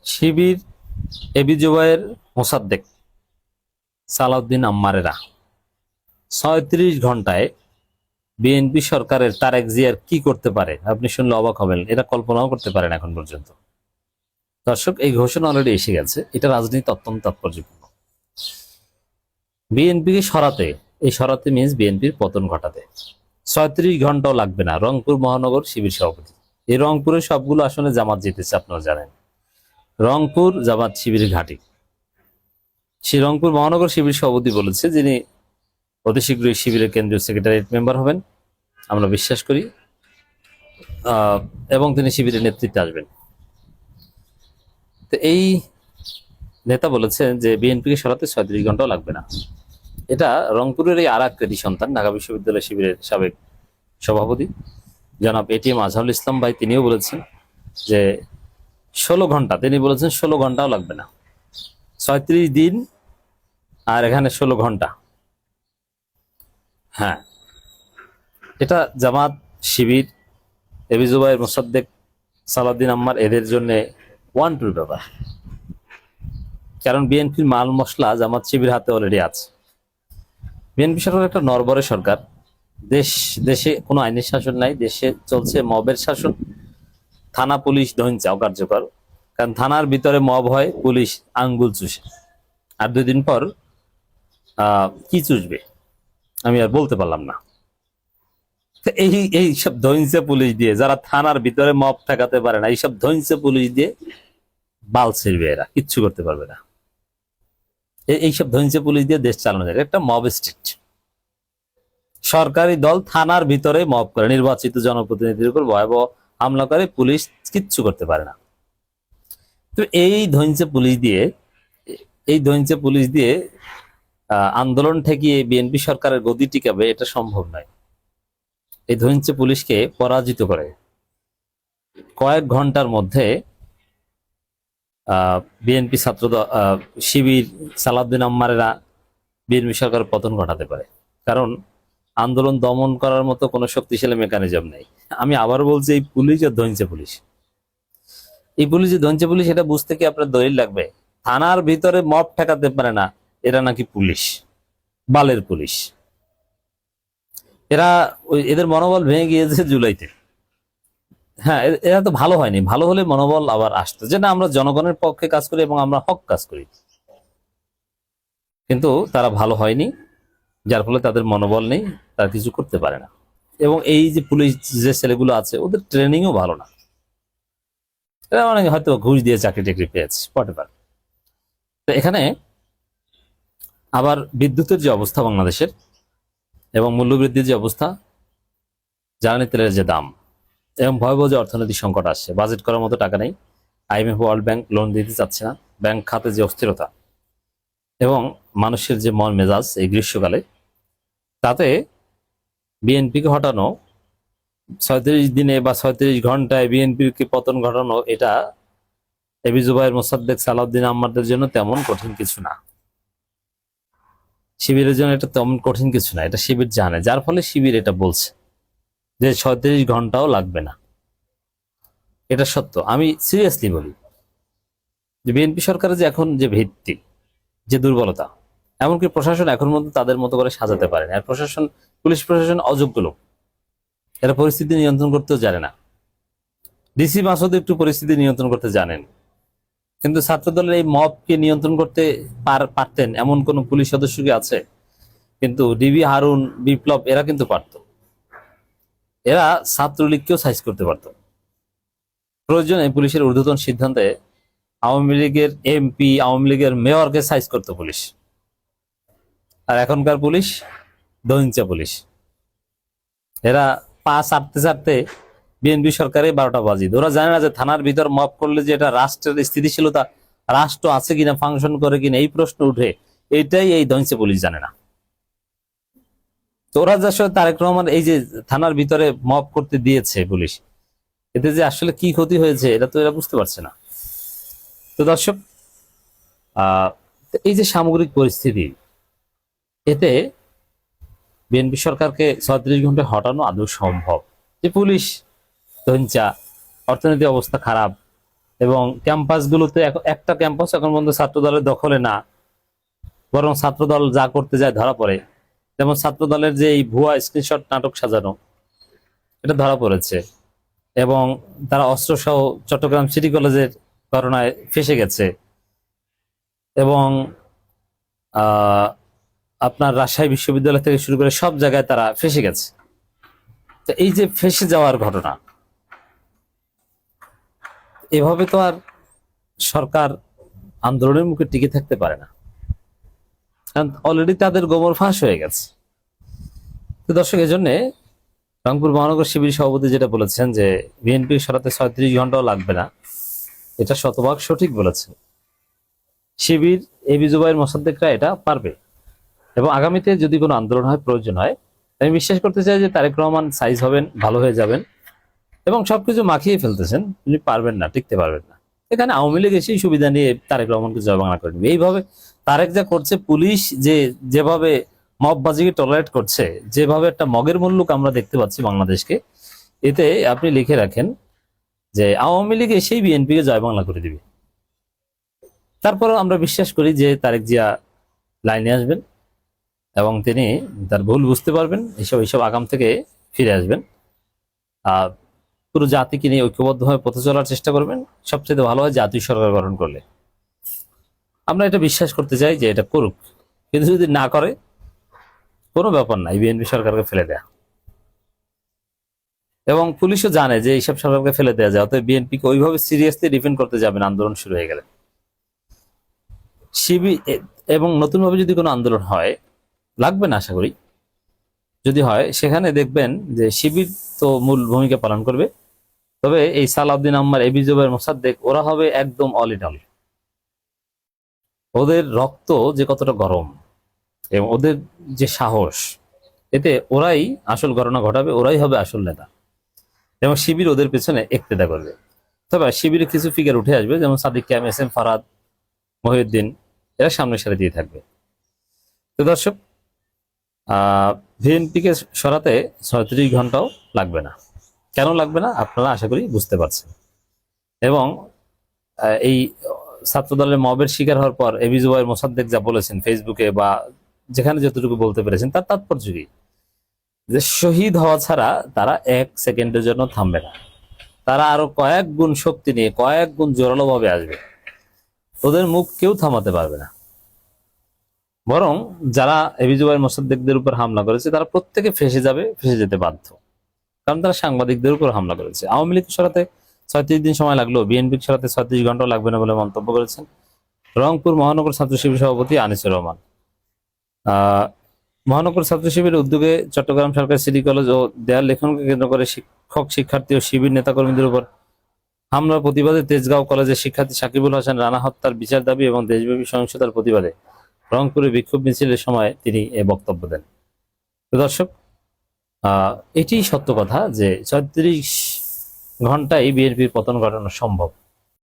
শিবির, AB Zubair, Mosaddek, Salauddin আম্মারেরা ৩৬ ঘন্টায় BNP সরকারের তারেক জিয়ার কি করতে পারে আপনি শুনলে অবাক হবেন। এটা কল্পনাও করতে পারেন এখন পর্যন্ত। দর্শক, এই ঘোষণা অলরেডি এসে গেছে। এটা রাজনীতি অত্যন্ত তাৎপর্যপূর্ণ। বিএনপিকে সরাতে, এই সরাতে মিনস বিএনপির পতন ঘটাতে ৩৬ ঘন্টাও লাগবে না। রংপুর মহানগর শিবির সভাপতি, এই রংপুরের সবগুলো আসলে জামাত জিতেছে, আপনারা জানেন। রংপুর জামাত শিবিরের ঘাঁটি। সেই রংপুর মহানগর শিবির সভাপতি বলেছে, যিনি অতি শীঘ্রই শিবিরের কেন্দ্রীয় সেক্রেটারিয়েট মেম্বার হবেন, আমরা বিশ্বাস করি, এবং তিনি শিবিরের নেতৃত্বে আসবেন। তো এই নেতা বলেছেন যে বিএনপিকে সরাতে ৩৬ ঘন্টাও লাগবে না। এটা রংপুরের এই আর এক কৃতি সন্তান, ঢাকা বিশ্ববিদ্যালয় শিবিরের সাবেক সভাপতি জনাব এটিএম আজহারুল ইসলাম ভাই, তিনিও বলেছেন যে ১৬ ঘন্টা, তিনি বলেছেন ১৬ ঘন্টাও লাগবে না। ৩৬ দিন আর এখানে ১৬ ঘন্টা। হ্যাঁ, এটা জামাত, শিবির, এবি জুবায়ের, মোসাদ্দেক, সালাউদ্দিন আম্মার এদের জন্য ওয়ান টুর ব্যাপার। কারণ বিএনপির মাল মশলা জামাত শিবির হাতে অলরেডি আছে। বিএনপি সরকার একটা নরবরে সরকার। দেশে কোনো আইনের শাসন নাই, দেশে চলছে মবের শাসন। থানা পুলিশ ধৈঞ্চা অকার্যকর, কারণ থানার ভিতরে মব হয়, পুলিশ আঙ্গুল চুষে। আর ২ দিন পর কি চুষবে আমি আর বলতে পারলাম না। এই সব ধৈঞ্চে পুলিশ দিয়ে, যারা থানার ভিতরে মব ঠেকাতে পারে না, এইসব ধৈঞ্চে পুলিশ দিয়ে বাল ছিড়বে, এরা কিচ্ছু করতে পারবে না। এইসব ধৈঞ্চে পুলিশ দিয়ে দেশ চালানো যায়। একটা মব স্টেট। সরকারি দল থানার ভিতরে মব করে, নির্বাচিত জনপ্রতিনিধির উপর ভয়াবহ হামলা করে, পুলিশ কিচ্ছু করতে পারে না। তো এই ধৈঞ্চে পুলিশ দিয়ে আন্দোলন ঠেকিয়ে বিএনপি সরকারের গদি টিকাবে, এটা সম্ভব নয়। এই ধৈঞ্চে পুলিশকে পরাজিত করে কয়েক ঘন্টার মধ্যে বিএনপি শিবির, সালাউদ্দিন আম্মারেরা বিএনপি সরকারের পতন ঘটাতে পারে। কারণ আন্দোলন দমন করার মতো কোনো শক্তিশালী মেকানিজম নেই। আমি আবার বলছি, এই পুলিশ আর ধৈঞ্চে পুলিশ, এই পুলিশ যে ধৈঞ্চে পুলিশ, এটা বুঝতে কি আপনার দলিল লাগবে? থানার ভিতরে মব ঠেকাতে পারে না, এরা নাকি পুলিশ, বালের পুলিশ। এদের মনোবল ভেঙে গিয়েছে জুলাইতে। হ্যাঁ, এরা তো ভালো হয়নি। ভালো হলে মনোবল আবার আসতো, যে না, আমরা জনগণের পক্ষে কাজ করি এবং আমরা হক কাজ করি। কিন্তু তারা ভালো হয়নি, যার ফলে তাদের মনোবল নেই, তারা কিছু করতে পারে না। এবং এই যে পুলিশ যে ছেলেগুলো আছে, ওদের ট্রেনিংও ভালো না। এরা অনেকে হয়তো ঘুষ দিয়ে চাকরি টাকরি পেয়েছে, হোয়াটএভার। তো এখানে আবার বিদ্যুতের যে অবস্থা বাংলাদেশের, এবং মূল্যবৃদ্ধির যে অবস্থা, জ্বালানি তেলের যে দাম, এবং ভয়াবহ যে অর্থনৈতিক সংকট আসছে, বাজেট করার মতো টাকা নেই, আইএমএফ, ওয়ার্ল্ড ব্যাংক লোন দিতে চাচ্ছে না, ব্যাংক খাতে যে অস্থিরতা এবং মানুষের যে মন মেজাজ এই গ্রীষ্মকালে, তাতে বিএনপিকে হটানো ৩৬ দিনে বা ৩৬ ঘন্টায় বিএনপিকে পতন ঘটানো, এটা এবি জুবায়ের, মোসাদ্দেক, সালাউদ্দিন আম্মারদের জন্য তেমন কঠিন কিছু না। শিবিরের জন্য এটা তেমন কঠিন কিছু না, এটা শিবির জানে। যার ফলে শিবির এটা বলছে যে ৩৬ ঘন্টাও লাগবে না। এটা সত্য। আমি সিরিয়াসলি বলি যে বিএনপি সরকারের যে এখন যে ভিত্তি, যে দুর্বলতা, এমনকি প্রশাসন এখন মধ্যে তাদের মতো করে সাজাতে পারে না। আর পুলিশ প্রশাসন অযোগ্য লোক, এরা পরিস্থিতি নিয়ন্ত্রণ করতেও জানে না। ডিসি মাসুদ একটু পরিস্থিতি নিয়ন্ত্রণ করতে জানেন, কিন্তু ছাত্র দলের এই মবকে নিয়ন্ত্রণ করতে পারতেন এমন কোন পুলিশ সদস্য কি আছে? কিন্তু ডিবি হারুন, বিপ্লব, এরা কিন্তু পারত। এরা ছাত্রলীগকেও সাইজ করতে পারত। প্রয়োজনে পুলিশের ঊর্ধ্বতন সিদ্ধান্তে আওয়ামী লীগের এমপি, আওয়ামী লীগের মেয়রকে সাইজ করত পুলিশ। আর এখনকার পুলিশ দহিঞ্চা পুলিশ। এরা পা চাটতে চাটতে বিএনপি সরকারে ১২টা বাজি। ওরা জানে না যে থানার ভিতর মব করলে যে এটা রাষ্ট্রের স্থিতিশীলতা, রাষ্ট্র আছে কিনা, ফাংশন করে কিনা, এই প্রশ্ন উঠে, এইটাই এই দহিঞ্চা পুলিশ জানে না। তো ওরা যে আসলে তারেক রহমান এই যে থানার ভিতরে মব করতে দিয়েছে পুলিশ, এতে যে আসলে কি ক্ষতি হয়েছে এটা তো এরা বুঝতে পারছে না। তো দর্শক, এই যে সামগ্রিক পরিস্থিতি, এতে বিএনপি সরকারকে ৩৬ ঘন্টায় হটানো আদৌ সম্ভব? যে পুলিশ ধঞ্চা, অর্থনৈতিক অবস্থা খারাপ, এবং ক্যাম্পাসগুলোতে একটা ক্যাম্পাস এখন পর্যন্ত ছাত্র দলের দখলে না, বরং ছাত্র দল যা করতে যায় ধরা পড়ে। যেমন ছাত্র দলের যে এই ভুয়া স্ক্রিনশট নাটক সাজানো, এটা ধরা পড়েছে। এবং তারা অস্ত্রসহ চট্টগ্রাম সিটি কলেজের ঘটনায় ফেঁসে গেছে। এবং আপনার রাজশাহী বিশ্ববিদ্যালয় থেকে শুরু করে সব জায়গায় তারা ফেঁসে গেছে। তো এই যে ফেঁসে যাওয়ার ঘটনা, এভাবে তো আর সরকার আন্দোলনের মুখে টিকে থাকতে পারে না, কারণ অলরেডি তাদের গোমর ফাঁস হয়ে গেছে। তো দর্শক, এজন্য রংপুর মহানগর শিবির সভাপতি যেটা বলেছেন যে বিএনপি সরাতে 36 ঘন্টাও লাগবে না, এটা শতভাগ সঠিক বলেছেন। শিবির, এবি জুবায়ের, মোসাদ্দেকরা এটা পারবে। এবং আগামীতে যদি কোনো আন্দোলন হয়, প্রয়োজন হয়, আমি বিশ্বাস করতে চাই যে তারেক রহমান সাইজ হবেন, ভালো হয়ে যাবেন এবং সবকিছু মাখিয়ে ফেলতেছেন, তিনি পারবেন না, টিকতে পারবেন না। এখানে আওয়ামী লীগ এসেই সুবিধা নিয়ে তারেক রহমানকে জয় বাংলা করে নেবে। এইভাবে তারেক যা করছে, পুলিশ যেভাবে মববাজিকে টলারেট করছে, যেভাবে একটা মগের মুল্লুক আমরা দেখতে পাচ্ছি বাংলাদেশকে, এতে আপনি লিখে রাখেন যে আওয়ামী লীগ এসেই বিএনপিকে জয় বাংলা করে দিবে। তারপরেও আমরা বিশ্বাস করি যে তারেক জিয়া লাইনে আসবেন এবং তিনি তার ভুল বুঝতে পারবেন, এইসব আগাম থেকে ফিরে আসবেন। পুরো জাতিকে নিয়ে ঐক্যবদ্ধভাবে পথে চলার চেষ্টা করবেন। সবচেয়ে ভালো হয় জাতীয় সরকার গঠন করলে। আমরা এটা বিশ্বাস করতে চাই যে এটা করুক, কিন্তু যদি না করে কোনো ব্যাপার নাই, বিএনপি সরকারকে ফেলে দেয়া। এবং পুলিশও জানে যে এইসব সরকারকে ফেলে দেওয়া যায়, অতএব বিএনপিকে ওইভাবে সিরিয়াসলি ডিফেন্ড করতে যাবেন আন্দোলন শুরু হয়ে গেলে। শিবির এবং নতুনভাবে যদি কোনো আন্দোলন হয়, লাগবে না আশা করি, যদি হয় সেখানে দেখবেন যে শিবির তো মূল ভূমিকা পালন করবে, তবে এই সালাউদ্দিন আম্মার, এবি জুবায়ের, মোসাদ্দেক, ওরা হবে একদম অল ইন অল। ওদের রক্ত যে কতটা গরম এবং ওদের যে সাহস, এতে ওরাই আসল ঘটনা ঘটাবে, ওরাই হবে আসল নেতা এবং শিবির ওদের পেছনে একতেদা করবে। তবে শিবিরে কিছু ফিগার উঠে আসবে, যেমন সাদিক ক্যাম, এস এম ফারাদ, মহিউদ্দিন, এরা সামনে সারি দিয়ে থাকবে। তো দর্শক, বিএনপিকে সরাতে 36 ঘন্টাও লাগবে না। কেন লাগবে না আপনারা আশা করি বুঝতে পারছেন। এবং এই ছাত্র দলের মবের শিকার হওয়ার পর এবি জুবায়ের, মোসাদ্দেক যা বলেছেন ফেসবুকে বা যেখানে যতটুকু বলতে পেরেছেন, তার তাৎপর্য কি? যে শহীদ হওয়া ছাড়া তারা 1 সেকেন্ডের জন্য থামবে না। তারা আরো কয়েক গুণ শক্তি নিয়ে, কয়েক গুণ জোরালো ভাবে আসবে। ওদের মুখ কেউ থামাতে পারবে না। বরং যারা এবি জুবায়ের, মোসাদ্দেকদের উপর হামলা করেছে, তারা প্রত্যেকে ফেঁসে যাবে, ফেঁসে যেতে বাধ্য, কারণ তারা সাংবাদিকদের উপর হামলা করেছে। আওয়ামী লীগ সরাতে 36 দিন সময় লাগলো, বিএনপি সরাতে 36 ঘন্টাও লাগবে না বলে মন্তব্য করেছেন রংপুর মহানগর ছাত্র শিবির সভাপতি আনিসুর রহমান। মহানগর ছাত্র শিবিরের উদ্যোগে চট্টগ্রাম সরকারি সিটি কলেজ ও দেয়াল লেখনকে কেন্দ্র করে শিক্ষক, শিক্ষার্থী ও শিবির নেতাকর্মীদের উপর হামলার প্রতিবাদে তেজগাঁও কলেজের শিক্ষার্থী সাকিবুল হাসান রানা হত্যার বিচার দাবি এবং দেশব্যাপী সহিংসতার প্রতিবাদে রংপুরে বিক্ষোভ মিছিলের সময় তিনি এ বক্তব্য দেন। তো দর্শক, এটি সত্য কথা যে 36 ঘন্টায় বিএনপির পতন ঘটানো সম্ভব।